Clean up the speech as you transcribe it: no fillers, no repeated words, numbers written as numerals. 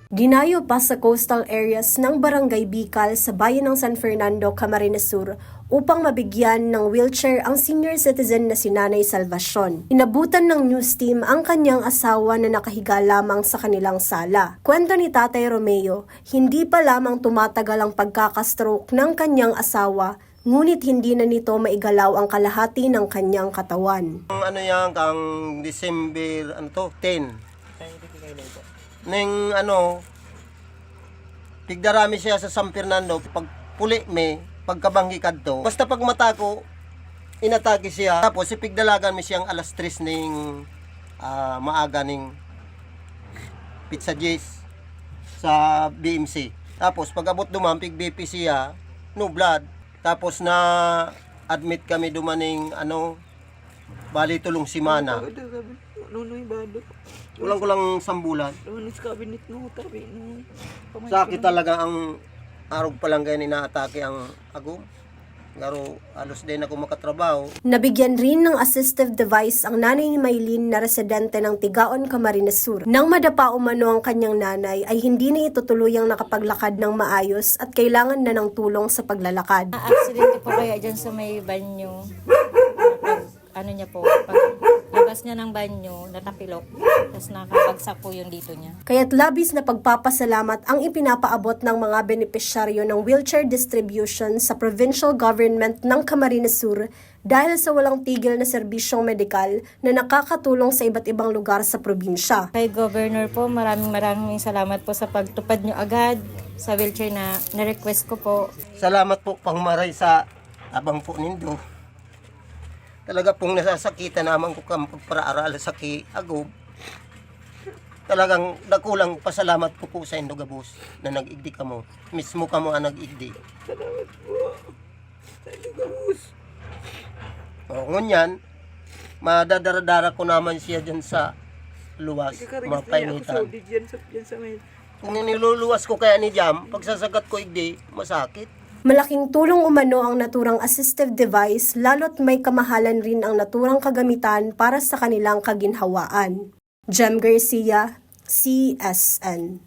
Dinayo pa sa coastal areas ng Barangay Bicol sa bayan ng San Fernando, Camarines Sur upang mabigyan ng wheelchair ang senior citizen na si Nanay Salvacion. Inabutan ng news team ang kanyang asawa na nakahiga lamang sa kanilang sala. Kwento ni Tatay Romeo, hindi pa lamang tumatagal ang pagkakastroke ng kanyang asawa, ngunit hindi na nito maigalaw ang kalahati ng kanyang katawan. Kang December 10. Neng tigdarami siya sa San Fernando, pag puli pagkabanggi kadto. Basta pag mata ko, inatake siya. Tapos ipigdalagan mi siyang alas 3 ning maaga ning Pizza J's sa BMC. Tapos pag abot duman, pig BP siya, no blood. Tapos na admit kami dumaning bali tulong simana. Kulang-kulang sambulan. Sakit talaga ang arog pa lang ganyan inaatake ang agom. Garo alos din ako makatrabaho. Nabigyan rin ng assistive device ang nanay ni Maylin na residente ng Tigaon, Camarines Sur. Nang madapa umano ang kanyang nanay ay hindi na ito tuluyang nakapaglakad ng maayos at kailangan na ng tulong sa paglalakad. Aksidente po kaya dyan sa may banyo. Pag labas niya ng banyo, natapilok. Tapos nakabagsak po yung dito niya. Kaya't labis na pagpapasalamat ang ipinapaabot ng mga benepisyaryo ng wheelchair distribution sa provincial government ng Camarines Sur dahil sa walang tigil na serbisyong medikal na nakakatulong sa iba't ibang lugar sa probinsya. Kay Governor po, maraming salamat po sa pagtupad niyo agad sa wheelchair na na-request ko po. Salamat po pangmaray sa abang po nindo. Talaga pong nasasakitan naman ko kang pagparaaral sa agom. Talagang nakulang pasalamat ko po sa Indo Gabos na nag-igdi ka mo. Mismo ka mo ang nag-igdi. Salamat po sa Indo Gabos. Ngunyan, madadaradara ko naman siya dyan sa luwas, mapainitan. Kung niluluwas ko kaya ni Jam, pagsasagat ko igdi, masakit. Malaking tulong umano ang naturang assistive device lalo't may kamahalan rin ang naturang kagamitan para sa kanilang kaginhawaan. Jem Garcia, CSN.